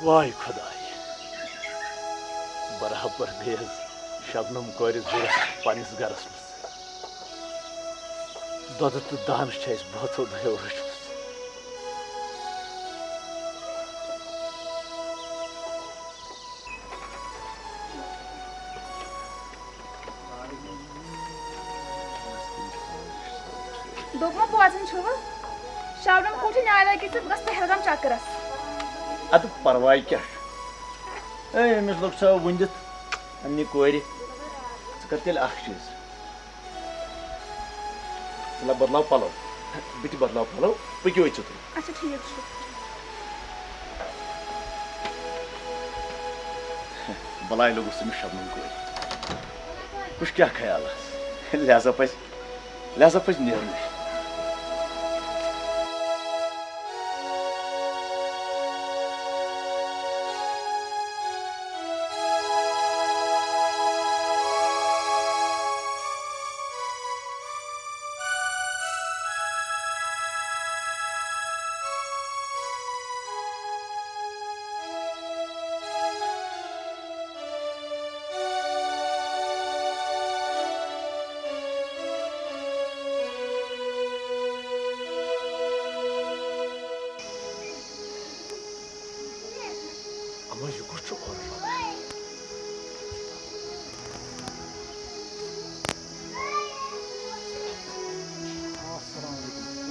वाय खुदाय बराबर गई शबनम कोर जरूरत पनिस गरस मज दुध तो दान बहुतो दो रचम दोपमा बोजन छुव शबनम कोठी न्यायालय किस गस पहलगाम चक्करस अद परवाय क्या अमिस लोग सब वंदित अन्य कोर कर तेल चीज चला बदलाव पलो बिट बदलाव पलो पक्यो तुम अच्छा ठीक बलाय लोग तमिस शबनम कोर कुछ क्या ख्याल लिहाजा पज नेरन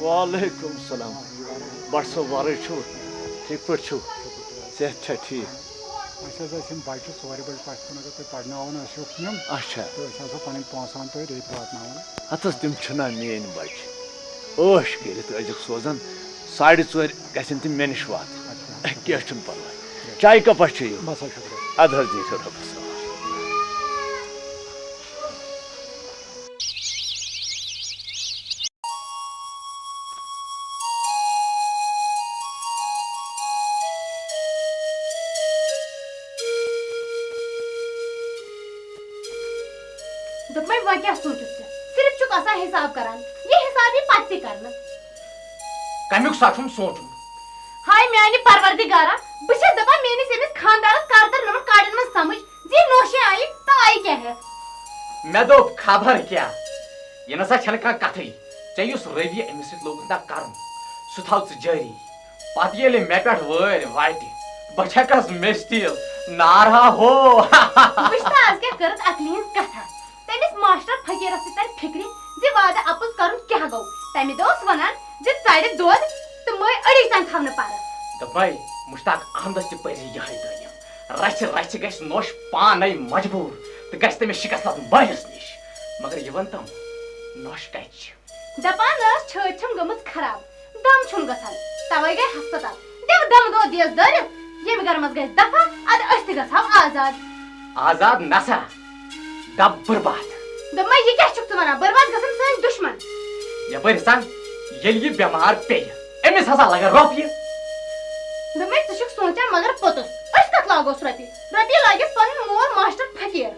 वालेकुम सलाम बड़ सब वारे छो ठीक पर छो सेहत छा ठीक बच्चे सोरे बल पन अगर तुम पढ़न अच्छा तो पन पोसान तुम रेत वात हत तम मेन बच्चे ऐश कर सोजान 4:30 गन तम मे नश वात क्या परवाह चाय कपा चेयो अद दी रबस क्या सोचु सिर्फ चुक आसा हिसाब करान ये हिसाब ही पत्ती करना कमिक सचुम सोचुम हाय म्यानी परवरदिगारा बस दपा मेनिस एमिस खानदारस करतर नम काडन में समझ जी नोशे आई तो आई क्या है मैं दो खबर क्या ये नसा छन का कथई चयुस रवि एमिस लोगन ता करम सुथाव जारी पत येले मे पेट वर वाटी बछकस मेस्टिल नारा हो बिस्ता आज के करत अकलीन कथा तमिस मास्टर फकीर सर फिक्री जी वाद अपुस करुन क्या गो तमि दोस वनान जी साइड दोद तो मै अड़ी सान थावने पार दबाई मुश्ताक अहमद ति परि यही दयम रच रच गस नोश पानै मजबूर तो गस तमि शिकस्त बायस निश मगर ये वंतम नोश कच दपान छम गमत खराब दम छुन गसन तवै गए अस्पताल देव दम दो दियस दर ये मगर मत गए दफा अद अस्ति गसाव आजाद आजाद नसा दब बर्बाद दम्मा ये क्या चुक तुम्हारा बर्बाद गसन सन दुश्मन ये बरसान ये बीमार पे एमिस हसा लगा रोपिय दम्मे तुशक सोचा मगर पोतस अस कत लागोस रपि लागे पन मोर मास्टर फकीर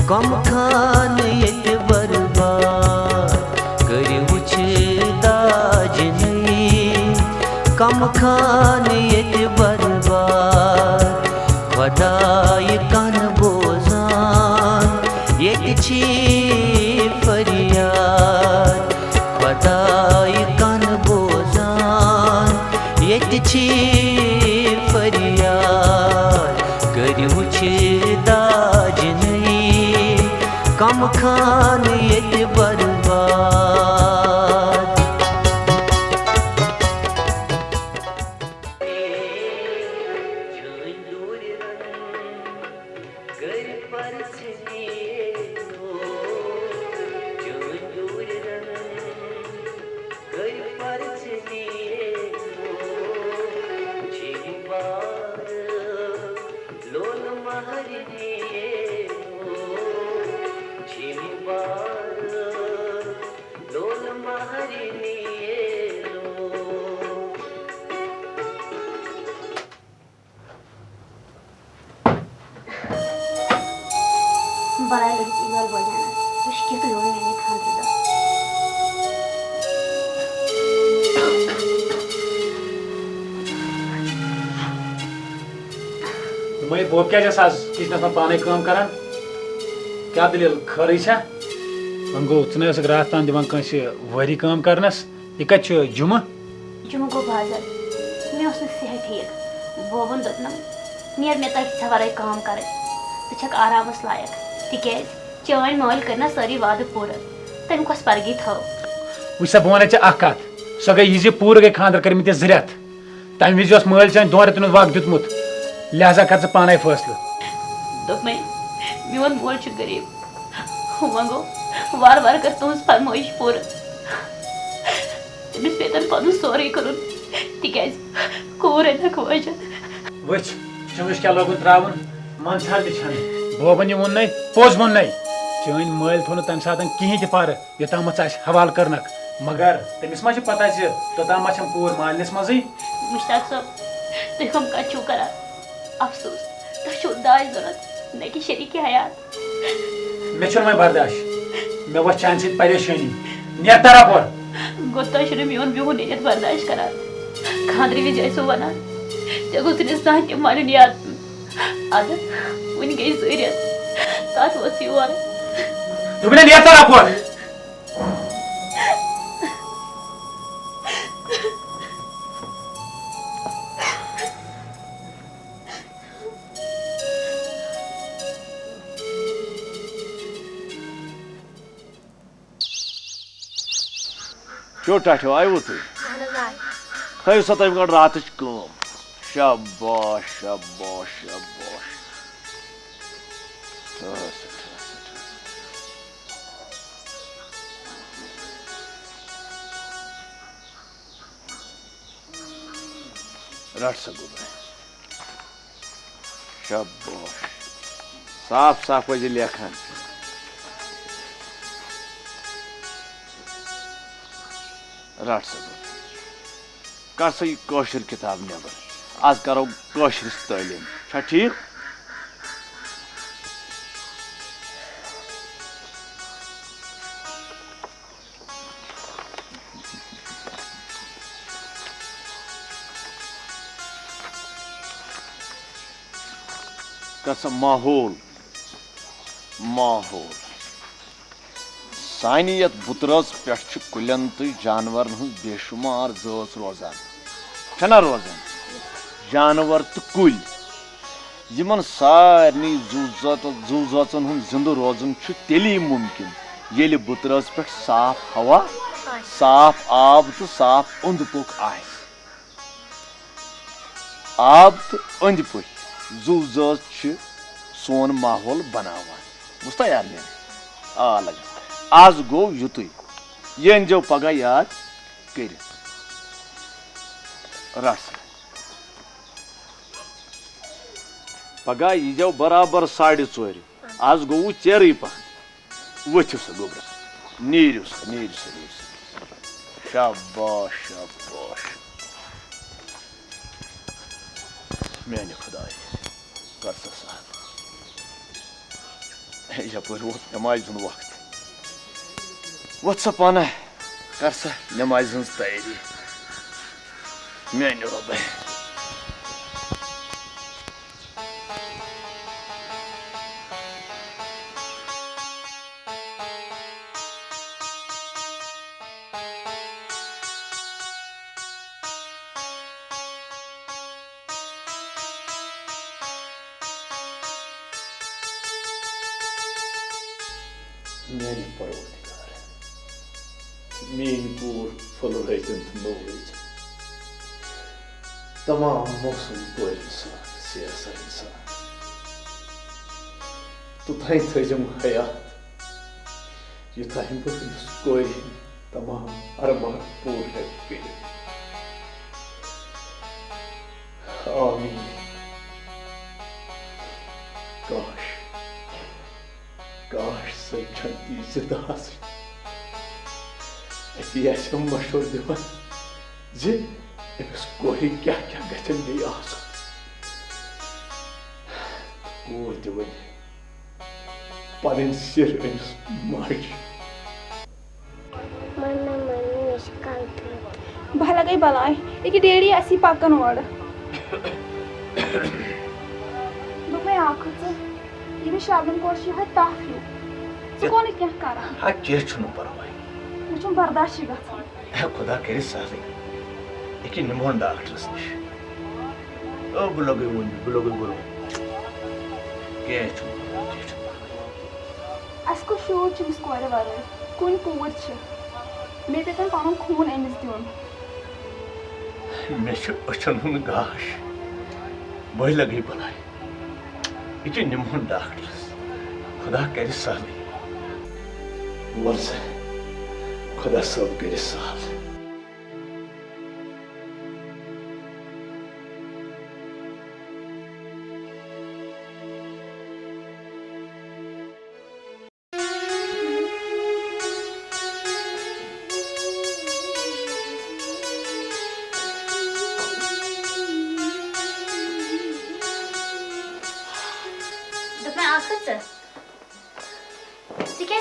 कम खान ये बर्बाद कर दाज नहीं कम खान ये बर्बाद खुदाई कन बोजान ये फरियाद खुदाई कन बोजान ये फरियाद कर दाज नहीं कम खान ये बर्बाद बनाए लड़िस इगल बजाना मुश्किल तो होने नहीं खांद्र दा मैं बोब क्या जैसा किचन में पानी काम करान क्या दलील खरी छा वन गो चे रात तान दिवान कंसे वरी काम करनस यह कत जुम्मा जुम्मा गो बाजार मे सेहत ठीक बोबन दोपन नेर मे तक वराई काम कर छक आरामस लायक तिकेज चान माल करना सारी वाद पूर तम कस परगी थो वह बह वे कत सो गई यह पूर गई खानदर कर रेत तम वज माल चान 2 रेतन वक्त दितमुत लिहाजा कर पाने फैसलो दोप मोन मोल गरीब वह गो वार वार कर तुज फरमाइश पूर तमिस पे पन सोरे कर कोर हक वजह वच चुमिश क्या लोगन त्रावन मन छान बोबन वोन नई पोज वोन नई चान माल थो तम सात कहें पर योताम हवाल करनक मगर तमिस मा पता तोताम कूर मालनिस मजे मुश्ताक साहब तुम कम कत करा अफसोस तुम दाज जरूरत न कि शरीक हयात मे वह बर्दाश्त मे वो चान सत परेशानी ने तरफ गो तुम मोन बिहुन नीत बर्दाश्त करा खांद्र विज वन ऐ गोस सान तम मन याद अद वन गई जरियत तथ वस योर क्यों टाठो आयो तु खयो सा तम गड रात कम शाबाश शाबाश शाबाश रट सको शाबाश साफ साफ वजह लेखन रट सको कर सा यह कौशर किताब नबर आज करो कौशर तालीम छा ठीक कर सा माहौल माहौल सानि यत बुतरस पे कुलन तो जानवर बेशुमार जच रोजान छना रोजान जानवर तो कुल यमन सारनी जू जचन जिंद रोजन तेली मुमकिन येले बुतरस पे साफ हवा साफ आब तो साफ अंद पुक आब तो अंद पुक जू जच सोन माहौल बनावान बुझता यार मे आ लगा आज गो युत ये जो पगह याद कर पगह यीजो बराबर 4:30 आज गो चेर पह वथु सा गोबर नीर शाबाश शाबाश मेन खुदा कर सा यपर वोत नमाज वक्त वत सा पाना कर सा नमाज तैयारी मेन रब मेन परवरदिगार मेन पूर फल रचन नो रचन तमाम मौसम को इंसान सियासा इंसान तो थाई थजम हयात ये थाई बस कोई तमाम अरमान पूर है कर आमीन काश काश सही जिंदा ऐसे मशहूर दिवान जी कोई क्या क्या गचन नहीं आस कोर दिवन पन सिर अमिस माज भला गई बलाय ये डेडी ऐसी पकन और दोपे आख ये शाबन कोश है ताफी स कोन क्या करा हा के छनु परवाय मुझे बर्दाश्त गछन खुदा करे साले एके निमोन डॉक्टर्स निश ओ ब्लॉगे बोलो के छु असको शोर चिस कोरे वाले कोन कोवर छ मे पेतन पान खून एमिस दियोन मे छु अचन हुन गाश वही लगी बनाए एके निमोन डॉक्टर्स खुदा करे साले वर्षा खुदा सब करे साल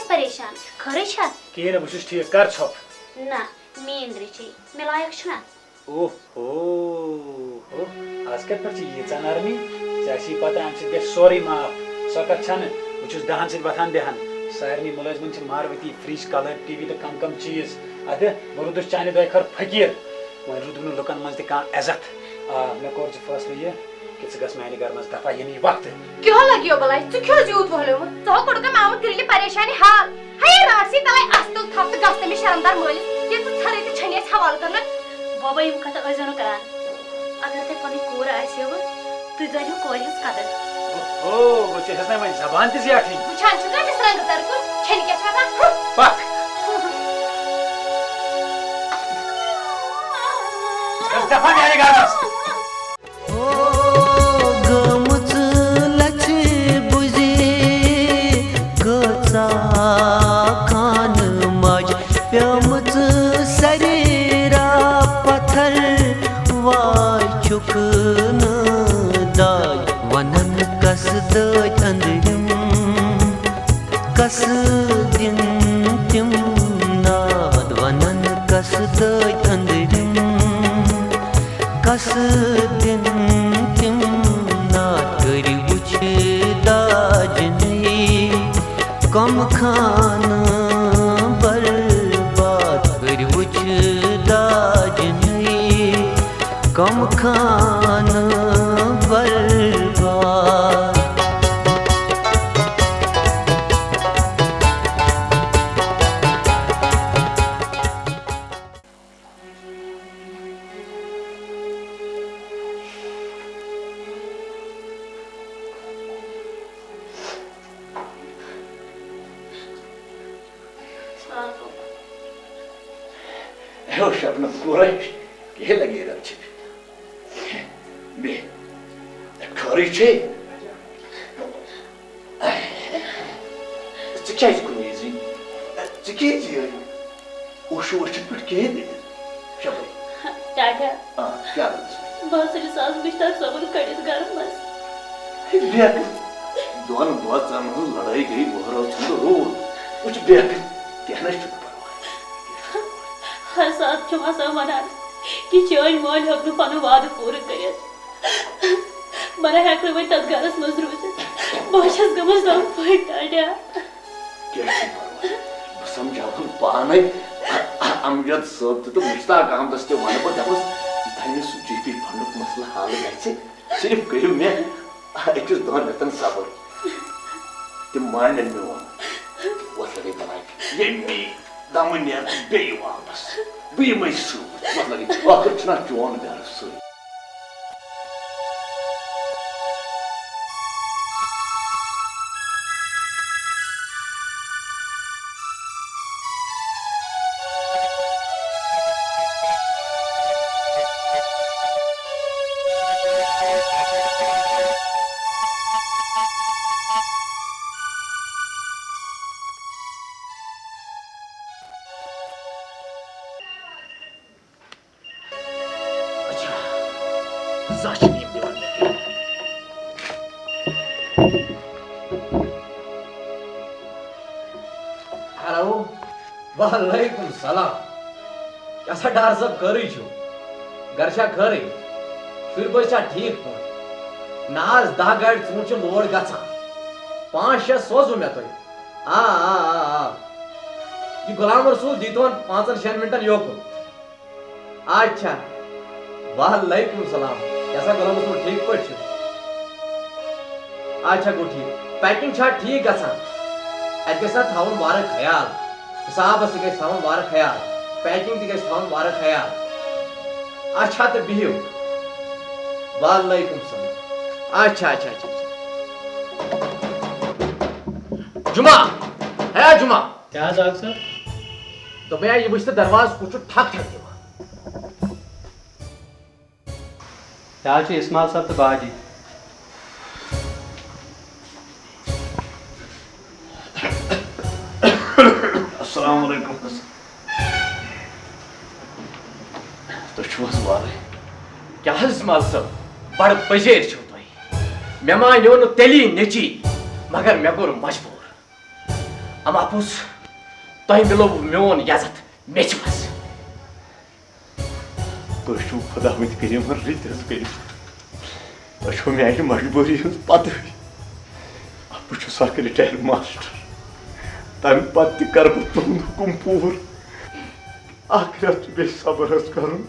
परेशान खरे छा केन बस ठीक कर छप ना नींद्र छी मे लायक छना ओहो हो आज कत पर ये जानरनी चासी पता हम से सॉरी माफ सकत छन बस दहन से बथान देहन सारनी मुलाजमन छ मारवती फ्रिज कलर टीवी त कम कम चीज अद मरुद चाने दय खर फकीर वन रुदुन लोकन मन त का इज्जत मे कोर फैसला ये कि गस मैंने घर में दफा ये नहीं वक्त क्यों लगियो बलाई तू क्यों झूठ बोले मु तो कोडका मामू तिरली परेशानी हाल हाय रासी तले अस्तल थप गस्ते में शर्मदार मोली ये तो थरे ते छनिया हवाल करन बाबा यम कथा अजनो करान अगर ते पनि कोर आइसयो तू जानो कोरिस कदर ओ वो हसना में जबान ते जियाठी छान छुका मिसरंग तरकु छन के छका पक दफा मेरे घर में कस दिन तिम नाद वनन कस दय अंदरिम कस दिन तिम नाद करी उछ दाजनी कम खान बर्बाद करी उछ दाजनी कम खान बर्बाद शबनम कोरश के लगे रछ बे खरी छे Çiçeğiz kuniyezi. Çiçeğiz ya. Oşu oşu bir kere de. Şabay. Tata क्या बहुत सारी सास बिस्तर सबन कड़िस गरम बस बेक दोन बहुत सामने लड़ाई गई बोहरा छंदो रोज कुछ बेक कहना शुरू हर साथ चुमा सा मना कि चोन मोल अपनो पनो वाद पूरा करे मरा हैकर में तब गरस मजरूज बहुशस गमस दम पॉइंट टाटा क्या समझा हम पाने अमजद सब तो मुश्ताक हम दस्ते वाले पर दबस इतने सुजीती फंडक मसला हाल गए सिर्फ कहियो मैं एक दोन रतन साबर ते मान में वो लगे बनाई ये मी दामनिया बे वापस बे मैसू लगे आखिर चना जोन घर सो वालेकुम सलाम कैसा डार सब करी छु घर छा खरे शुर बचा ठीक पर नाज 10 गाड़ी चूंच लोड गछा 5-6 सोजु मे तोय आ ये गुलाम रसूल दीतोन 5-6 मिनटन योको अच्छा वालेकुम सलाम कैसा गुलाम रसूल ठीक पड़ छु अच्छा गो ठीक पैकिंग छा ठीक गछा एत गसा थावन वार ख्याल हिसाब से गस थावन वार ख्याल पैकिंग ती गस थावन वार ख्याल अच्छा तो बिहियो वालेकुम सलाम अच्छा जुमा है जुमा क्या जाग सर तो मैं ये बुझते दरवाज कुछ ठक ठक दिवा क्या इस्माइल साहब तो बाजी अस्सलाम वालेकुम तो छुस वाले क्या इस्माइल साहब बड़ बजेर छु तोय मे मान्यो न तेली नेची मगर मे कोर मजबूर अम आपुस तोय मिलो मोन इजाजत मेचमस तो छु खुदा मत करियो मर रितस करियो तो छु मे आई मजबूरी पत अब छु साक रिटायर मास्टर तम पत कर तुम हुकुम पूर आखिरत बे सब्र करूं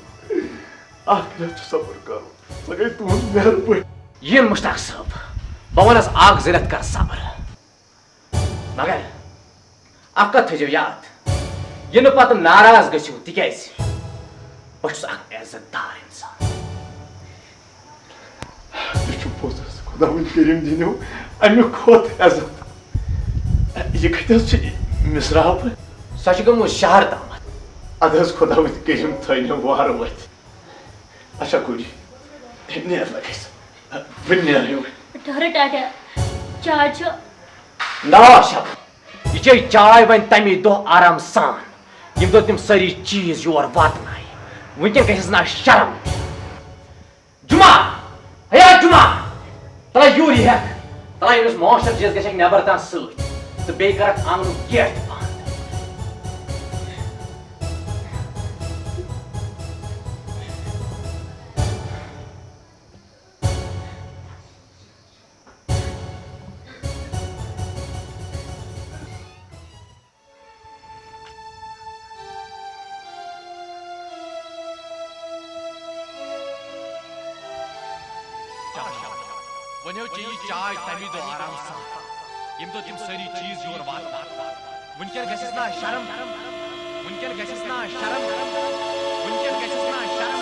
आखिरत सब्र करूं सगै तुम मेहरबानी ये मुश्ताक साहब बवनस आग जिरत कर सब्र मगर आपका थजो याद ये न पत नाराज गछु तिकैस बस अक इज्जतदार इंसान छु पोस खुदा मन करीम दिनो अनु खोत इज्जत ये कतस मिसराब सच गमो शहर दामत अदस खुदा मन करीम थैनो वार वत अच्छा कुड़ी नेर लगैस बिन्नेर हो ठहर टाटा चाय छो ना शब ये चाय वन तमी दो आराम सान यम दो तिम सारी चीज योर वातनाय वुनकन गयस ना शर्म जुमा हे जुमा तला यूरी है तला यस मास्टर चीज गयस नेबर ता सच तो बे करक आंगन गेट बंद वनो चे चाय तमी दो आराम सा यम तो तिम सारी चीज योर वात वुनकन गयस ना शर्म वुनकन गयस ना शर्म वुनकन गयस ना शर्म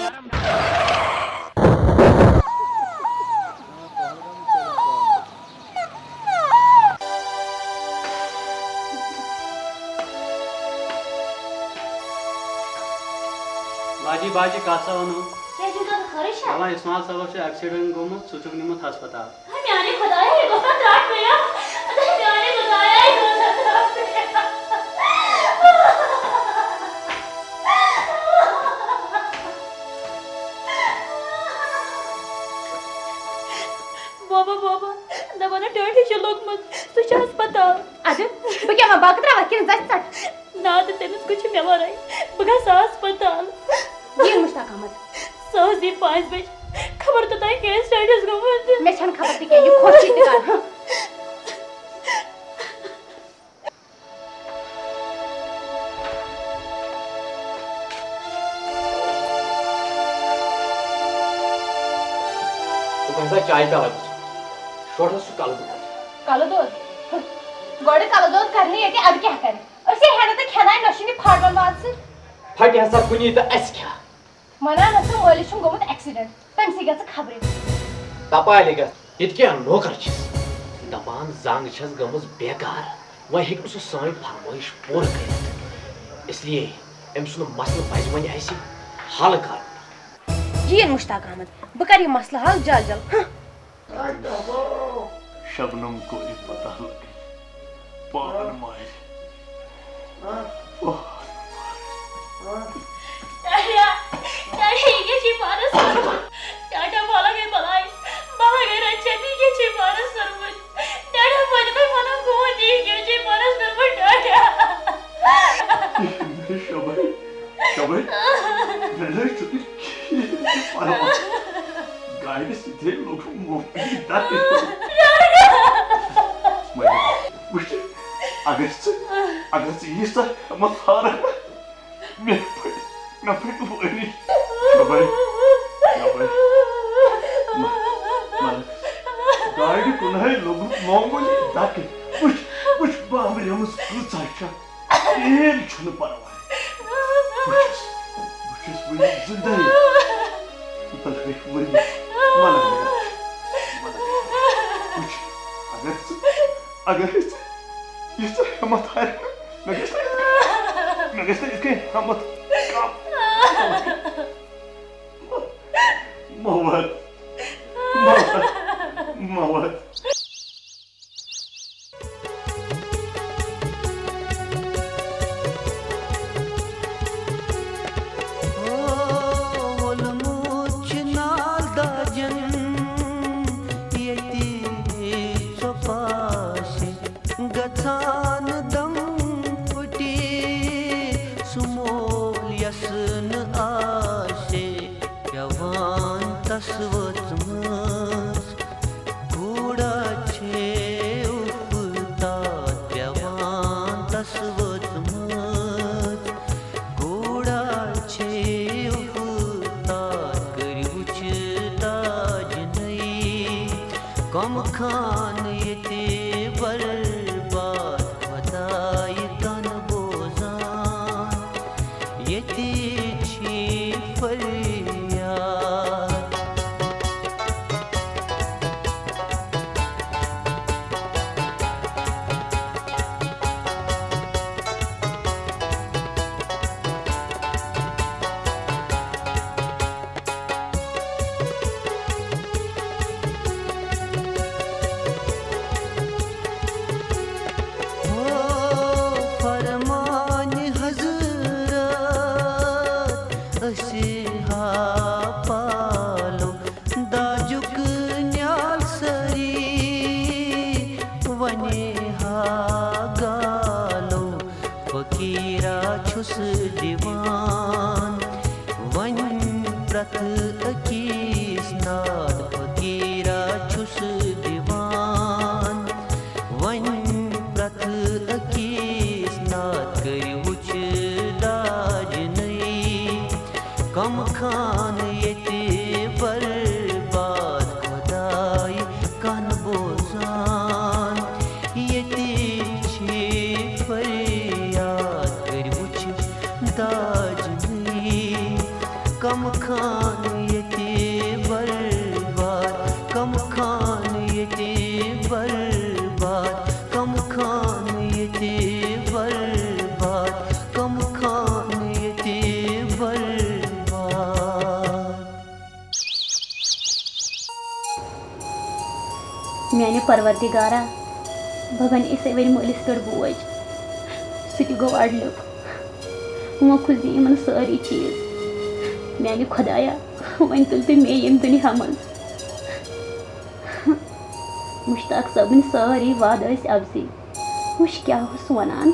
बाजी बाजी कासा वनो क्या जुदा खरिश है हमारा इस्माइल साहब से एक्सीडेंट गोमत सुचुक निमत अस्पताल हमारे खुदाया ये गोसा त्राट में या हमारे खुदाया ये गोसा त्राट में बाबा दबाना डर्टी जो लोग मत तो चाह अस्पताल अरे बे क्या बाकरा वकिन जच तट ना तो तेनस कुछ बीमार है बगा सा अस्पताल ये मुश्ताक अहमद सोजी 5 बजे खबर तो ताई केस स्टेटस गमत मैं छन खबर दी के ये खोजी निकाल तो कैसा चाय का लग छोटा सु कालो दूध गोड़े कालो दूध करनी है कि अब क्या करें और से है ना तो खाना नशीनी फाड़वन बात से फट हसा कुनी तो अस क्या मना न तो मोलिशुम गोमत एक्सीडेंट तम सी गस खबर तपाय लेगा इतके नौकर छ दपान जांग छस गमस बेकार वह हेक सु साई फरमाइश पूरा कर इसलिए एमसु मसला पाइज वनी ऐसी हल कर जी मुश्ताक अहमद बकर ये मसला हल जल जल शबनम को ही पता लगे पान माए ये शिफारस टाटा बोला गई बलाई बाला गई रचनी ये शिफारस सरमन टाटा बजबे मना को दी ये शिफारस सरमन टाटा शबाई मैंने चुकी गाय के सीधे लोग मोटी दाते अगर से ये सर मत हारा मैं फिर वही शबाई गाय के कुन्हा लोग मोंगोली दाते कुछ बाबरे हम कुछ अच्छा एक छुन परवाह Which is when it's a day. But when which I guess yes, I'm not tired. I guess okay, I'm not Mawad. गथान दम फुटी सुमोल यसन आशे यवान तस्वत मस कूड़ा छे उपता यवान तस्वत मस कूड़ा छे उपता करी उचता जनई कम खान येते बर दीवान वन प्रत अकीस नाद फकीरा छुस दीवान वन प्रत अकीस नाद करी उच दाज नई कम खान येते बर्बाद खुदाई कन बोजान येते छे फरियाद करी उच दाज नहीं कम खान येते बर्बाद कम खान येते बर्बाद कम खान येते बर्बाद कम खान येते बर्बाद मैंने परवरदिगारा भगन इसे वे मलिस कर बोझ सह गो अड़ल वो खुजी इन सारी चीज मैंने खुदाया वन तुल तो मे यम दुनिया मज मुश्ताक सबन सारी वाद अवजी वुश क्या वनान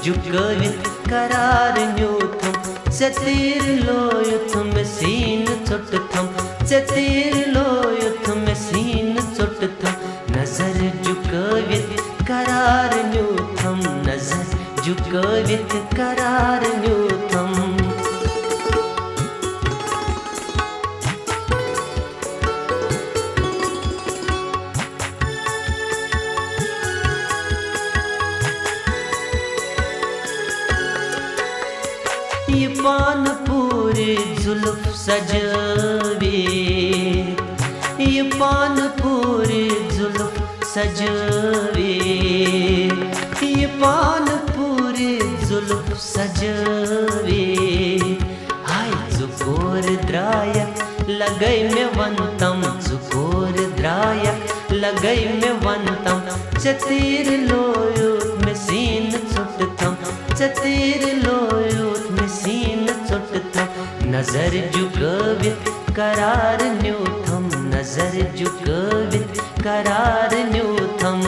जुकवित करार न्यूथम सतीर लोयुथम सीन चुटथम सतीर लोयुथम सीन चुटथम नजर जुकवित करार न्यूथम नजर जुकवित करार न्यूथम ये पान पूरे जुल्फ सजवे ये पान पूरे जुल्फ सजवे ये पान पूरे जुल्फ सजवे हाय जुकोर द्राया लगै में वंतम जुकोर द्राया लगई में वंतम चतीर लोयूत में सीन चुटतम चतीर लोयूत में सीन चुटतम नजर जुगवित करार न्यूथम नजर जुगवित करार न्यूथम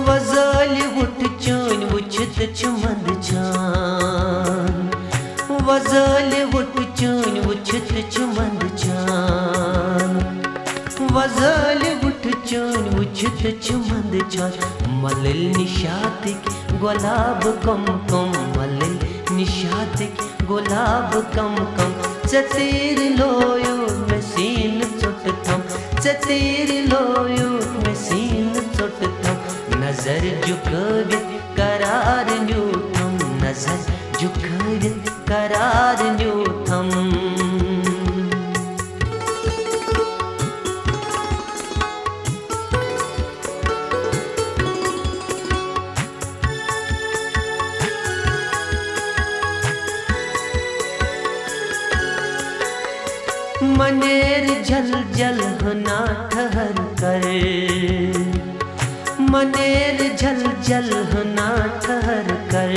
वज़ाली उठ चोन वुछत चुमंद चान वज़ाली उठ चोन वुछत चुमंद चान वज़ाली उठ चोन वुछत चुमंद चान मलिल निशातिक गुलाब कम कम मलिल निशातिक गुलाब कम कम चतीर लोयो में सीन चुटतम चतीर लोयो में सीन चुटतम नजर जुगवित करार न्यूथम नजर जुगवित करार न्यूथम मनेर जल जल ना ठहर कर मनेर जल जल ना ठहर कर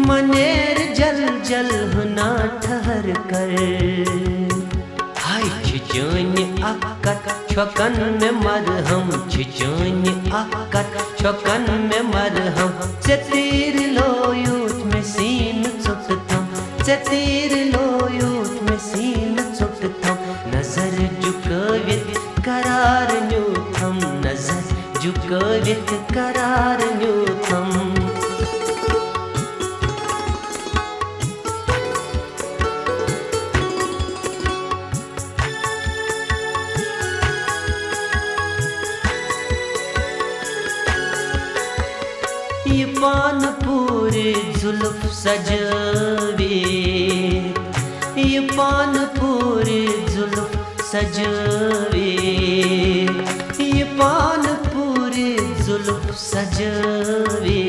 मनेर जल जल ना ठहर कर हाय छिचोन अक्कत छकन में मरहम छिचोन अक्कत छकन में मरहम चतीर लोयूत में सीन चुटतम चतीर लोयूत में सीन चुटतम नजर जुगवित करार न्यूथम नजर जुगवित करार न्यूथम ये पान पूरे जुल्फ सजवे ये पान पूरे जुल्फ सजवे ये पान पूरे जुल्फ सजवे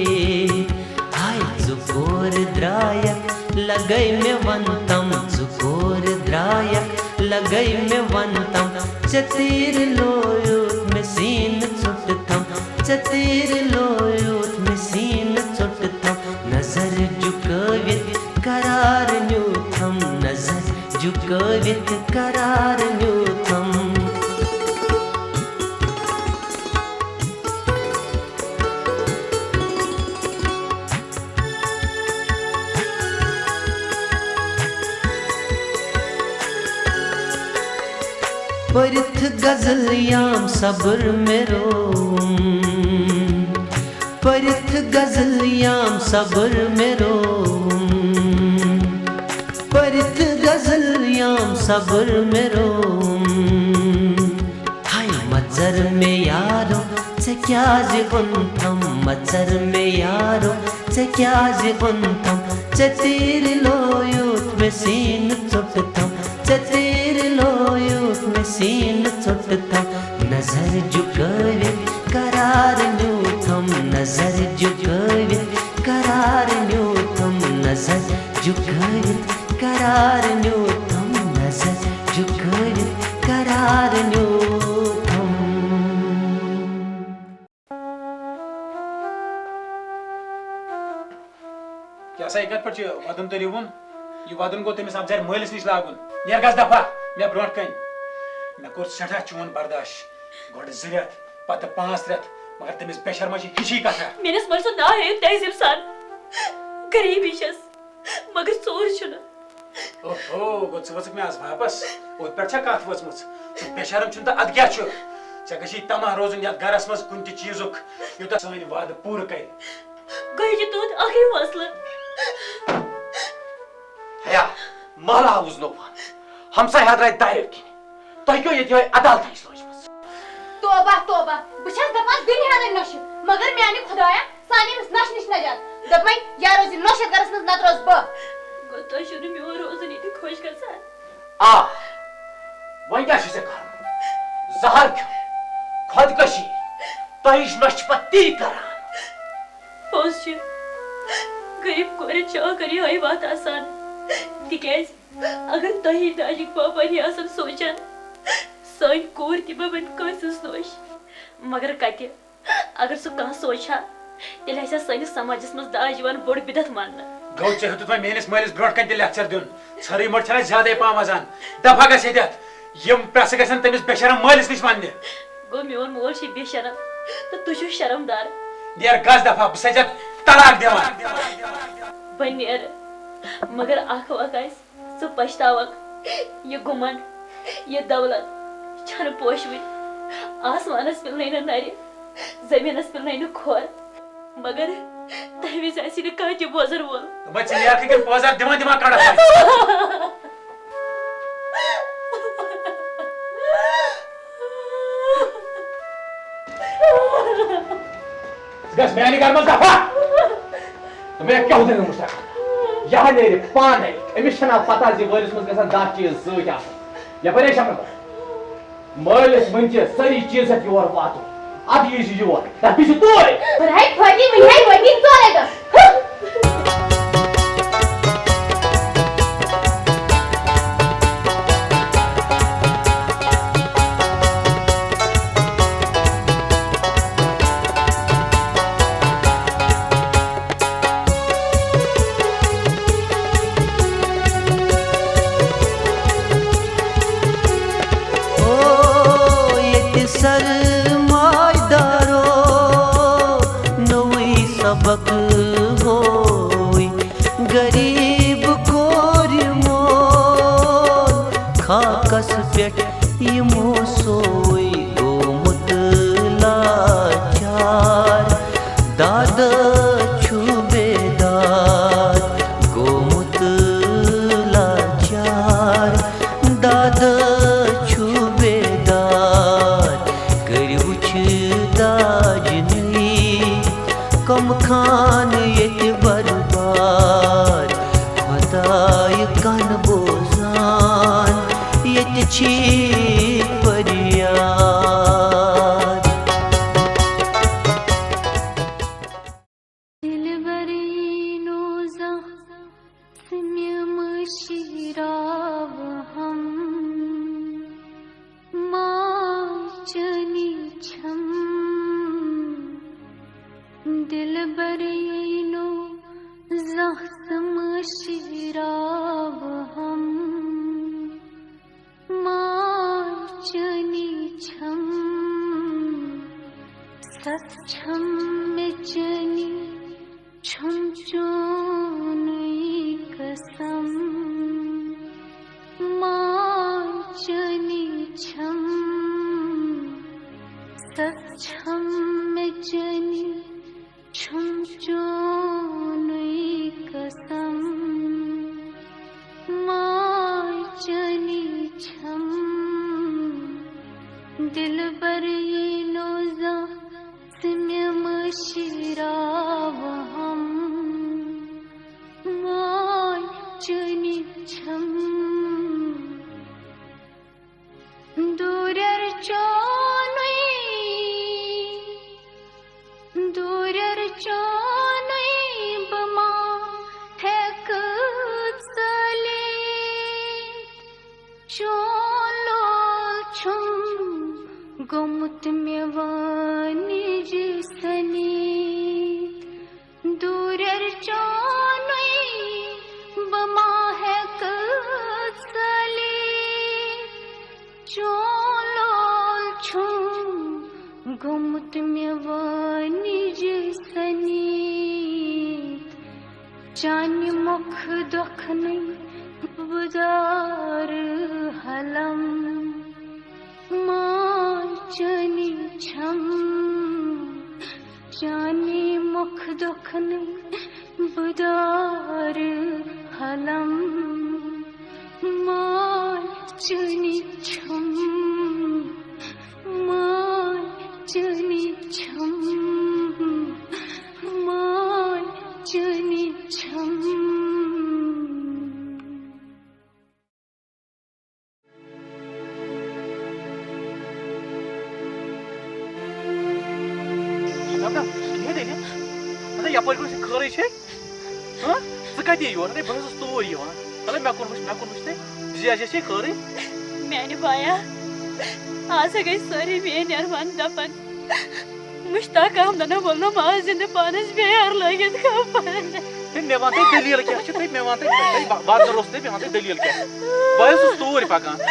हाय जुकोर द्रायक लगई में वंतम जुकोर द्रायक लगई में वंतम चतीर लोयूत में सीन चुटतम चतीर लोयूत में सीन चुटतम नजर जुगवित करार न्यूथम नजर जुगवित करार न्यूथम परिथ गजलियाम सब्र में रोम परिथ गजलियाम सब्र में रोम परिथ गजलियाम सब्र में रोम हाय मजर में यारो से क्या जिगुंथम मजर में यारो से क्या जिगुंथम चतीर लोयूत में सीन चुटतम चतीर लोयूत में सीन चुटतम नजर जुगवित करार न्यूथम नजर जुगवित करार न्यूथम नजर जुगवित करार न्यूथम नजर जुगवित करार न्यूथम क्या सा एकत पे वदन तो रिवन ये वदन को तमिस अब जर मलिस निश लागुन नेर गस दफा मे ब्रोट कन मे कोर सठा चोन बर्दाश्त गोड जरियत पत 5 रेत मगर तमिस बेशर्मा छी हिशी कथा मेनस मरसो ना है तहसीब सान गरीब इशस मगर सोर छुना ओहो गोच वच मे आज वापस ओ पेछा काथ वचमस बेशर्म छुन त अद क्या छु चगशी तमा रोजन या गरस मस कुंति चीजुक युता सनी वाद पूर कर गई जे तोत आखिर मसला हया माला उजनो हमसा याद्राय दायर की तो क्यों ये अदालत है सोचमस तोबा तोबा बछस दपान दुनिया ने नश मगर म्यानी खुदाया सानी मस नश निश नजात दपमै या रोज नश करस मस नत रोज ब गोतो शुरू में और रोज नीति खुश कर सा आ वही क्या से कर जहर क्यों खुदकशी तहिश नश ती करान पोस गरीब कोरे करी हई बात आसान तिकेज अगर तही दाजिक पापा आसन सोचान सन कोर ति बन कस नोश मगर कत अगर सह कह सोचा तेल सनिस समाजस मज दाज बोड़ बिदत मानना गौ चे हेतु मेनिस मलिस ब्रोट कन लेक्चर दिन छरी मट छना ज्यादा पाम अजान दफा गस हेत यम प्रस गसन तमिस बेशरम मलिस निश मानने गो मोन मोल छ बेशरम तो तुझु शर्मदार नेर गस दफा बसज तलाक देवान बनेर मगर आख वकास सो पछतावक ये गुमंड ये दौलत छन पोशवी आसमानस पे नैन नर जमीनस पे नैन खोर मगर तहविस आसी न कह बोजर वोल बच्चे यार के पोजर दिमा दिमा काढा गस मैंने घर में दफा तो मैं क्या होता है मुझसे यहाँ नहीं रे पान है एमिशन पता जी वरिस में गसन दात चीज सो क्या या परेशान मत मलिस मंचे सारी चीज है योर वातो अब ये जी योर तभी से तो है पर है खोजी में है वही तो रहेगा सबक होई गरीब कोर मोल खाकस पेट यमो सोई गोमुत लाचार दाद छुबेदार गोमुत लाचार दाद छुबेदार गरीब दाजनी कम खान ये बर्बाद खुदाय कान बोजान ये छी परियाद चानि मुख दखने बुदार हलम माचनी छम चानि मुख दखने बुदार हलम माचनी छम माचनी छम माचनी छम शबनम ये दे अरे यपर को से खरै छे हां ज कति यो रे बस स्टोरी यो अरे मैं कोन मुझते जी आज छे खरै मैंने पाया आज गई सारी मेन अरमान दपन मुश्ताक हमदना बोलना मां जिंदे पानस बेयार लगे खबर मैं वहां दलील क्या छे मैं वहां बात रोस्ते मैं वहां दलील क्या बस स्टोरी पकान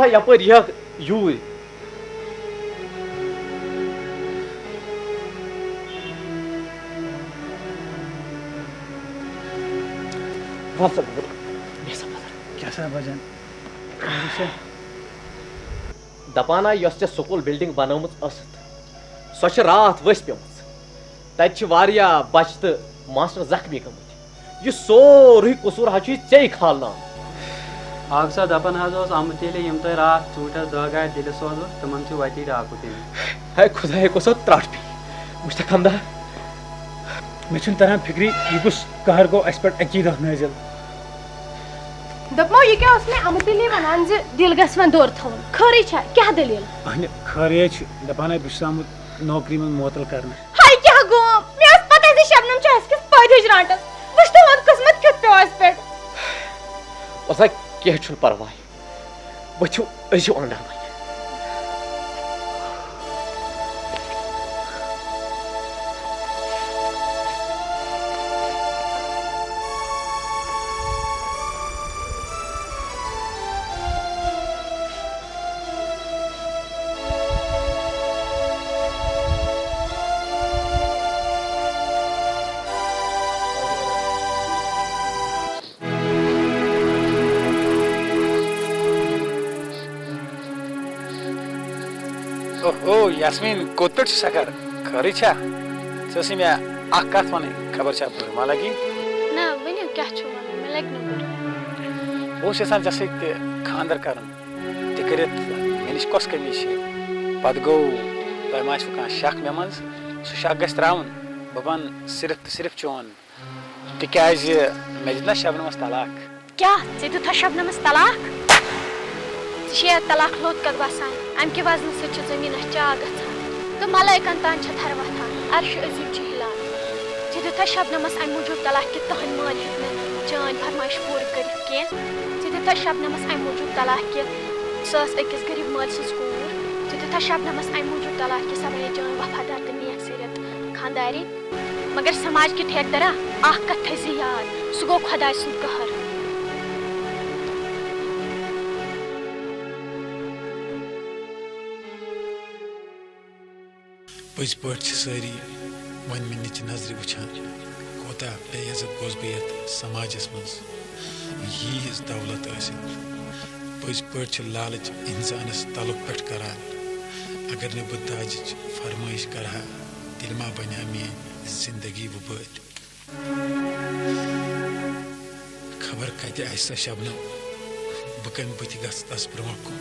यपर यूर क्या वजन दपाना यस चे स्कूल बिल्डिंग बनोमुत सो रात वस पेमुत तत बच तो मास्टर जख्मी गमुत यह सोरे कसूर चे खालना आगसा दपन आमुत यम तुम रात चूटस दगार दिल सोज तमन वती डाकू है खुदा को त्राट पी मुश्तकंदा मे तरह फिक्री यह गुस कहर गो अस पे अकीदत नाजिल दपमो यह क्या उसने अमुतिली वनान जे दिल गस वन दौर थवन खरी छ क्या दलील अने खरे छ दपाना बिसामुत नौकरी में मोतल करना हाय क्या गो मे अस पता है शबनम छ अस किस पैदज राटस वस्तो वत किस्मत कित पे अस पे ओसा क्या छुन परवाह बचो अजो अंडा ओ यास्मीन कोत पे सकर खरी छा ससी में आख कथ वने खबर छा भरमा लगी ना वनी क्या छु वन मैं लग न वो से जैसे खानदर करन तिकरत मेनिश कोस कमी छे पद गो तय माछ का शक में मंज सु शक गस त्रावन बबन सिर्फ चोन तिकाज मे दिना शबनमस तलाक क्या चे दुथा शबनमस तलाक शे तलाक लोत कर बसान अम के वजन से जमीन चा गछान तो मलाइकन तान छ थर वथान अर्श अजीम छ हिलान चे दुथा शबनमस अम मौजूद तलाक के तहन मान हितने जान फरमाइश पूर कर के चे दुथा शबनमस अम मौजूद तलाक के सस अकिस गरीब माल सस कूर चे दुथा शबनमस अम मौजूद तलाक के समय जान वफादार त नेक सिरत खानदारी मगर समाज के ठेकदरा आख कथ थैसी याद सुगो खुदा सुन कहर पज पे सारी वन मिनच नजर वुचान कोता बेइज्जत गोस बेत समाजस मज यीज दौलत पज पे लालच इंसानस तलुक पे करान अगर न बह दाज फरमाइश करहा तिल मा बना मे जिंदगी वबद खबर कत आसा शबनम बह कम बत गस तस ब्रो कुन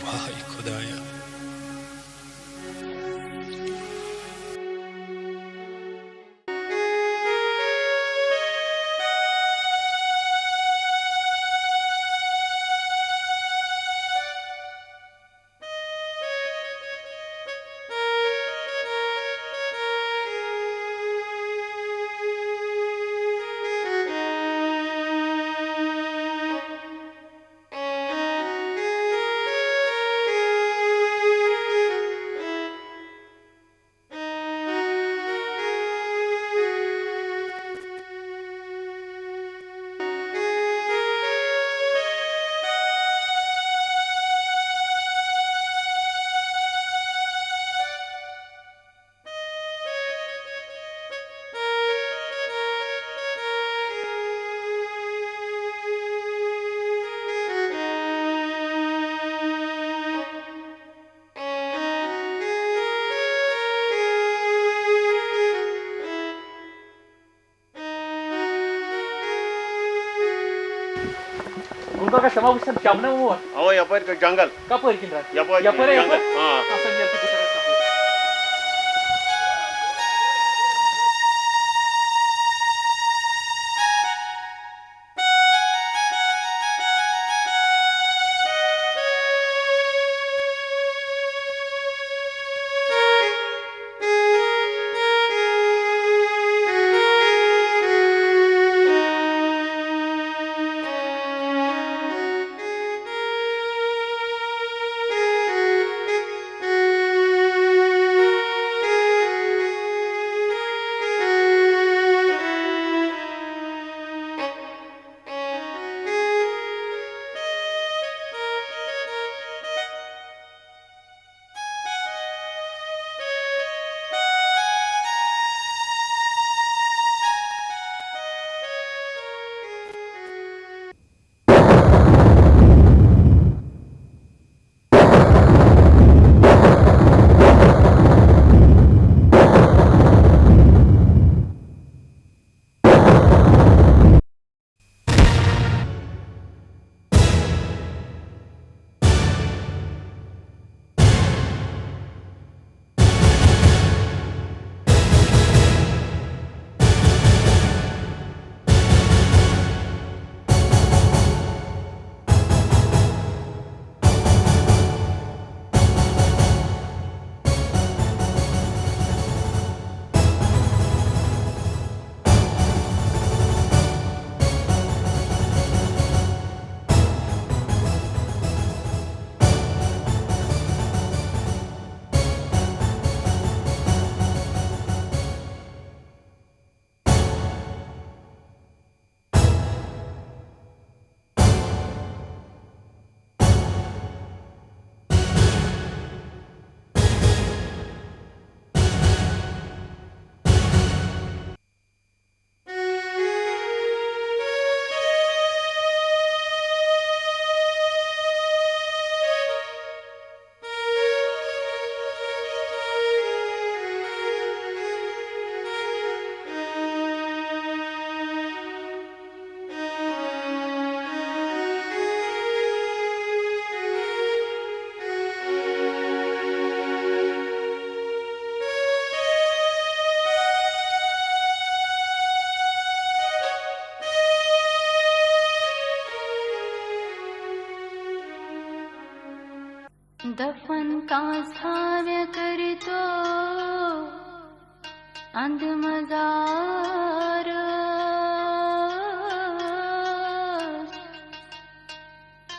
वाह खुदाया का शमा वसन शमना वो अव यपर का जंगल कपर किंद्रा यपर यपर हां असल ये कुछ दोपन कांसाव्य करतो अंध मजार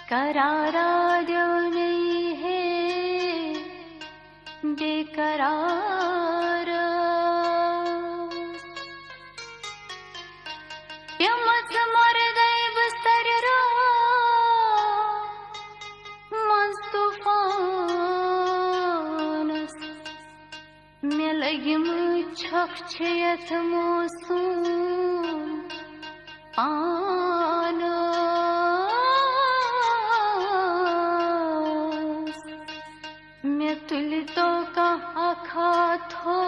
करारा नहीं है बेकरार यमत मर गए बस्तर रो तूफान में लगिम छख छयत मौसम पान में तुल तो कहाँ खाथो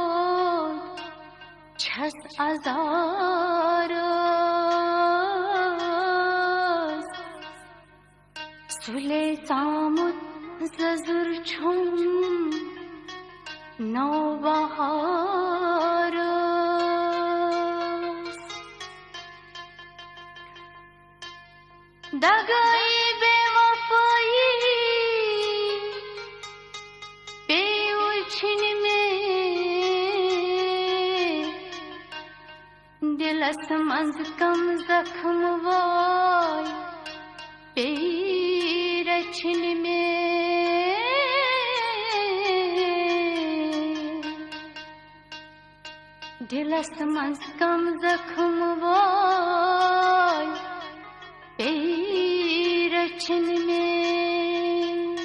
छस आजार सुले सामुत जजुर छुम नौबहार दगाई बेवफाई बेउलझन में दिलस मंज कम जख्म वाय रचन में दिलस मंज कम जख्म वाय रचन में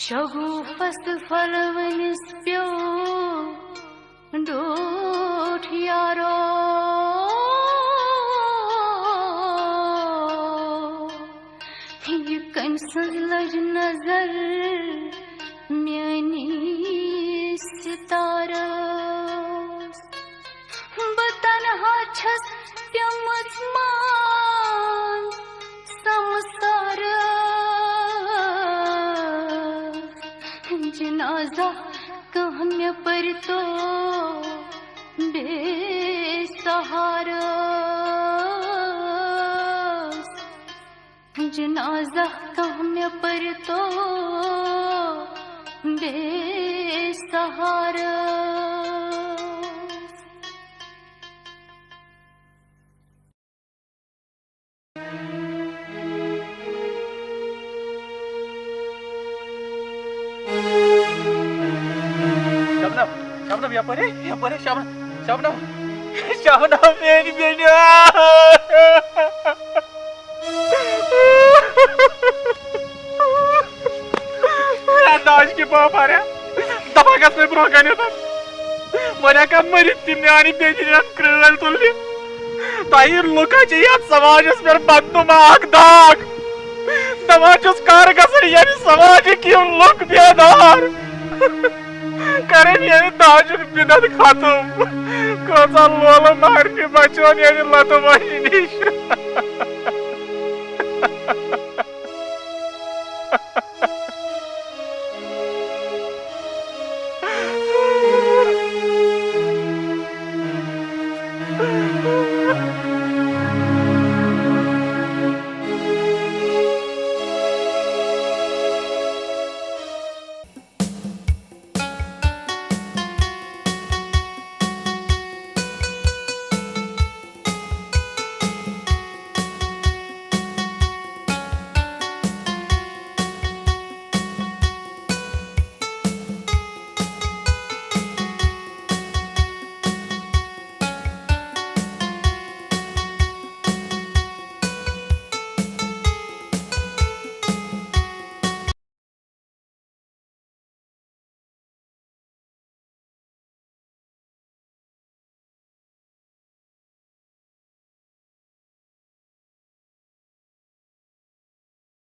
शगुफस फलवनिस प्यो डोठ यारो लज नजर म्यानी सितारा बतनहा छस प्यमत मान समसार जनाजा कहने पर तो बेसहारा जनाजा कहने पर तो बेसहारा शबनम यहाँ पर है शबनम शबनम शबनम मेरी बेटी अंदाज के बाप आ रहा दफाकस में ब्रोह करने था मना का मरी तिमने आनी बेटी ने क्रिमिनल तुल्ली ताहिर लोका चाहिए समाज इस पर बदनुमा आग दाग समाज उस कार कसर यानी समाज की उन लोग बेदार करें यानी दाजुक बिना खातुम कोसा लोला मारने बच्चों यानी लतो माही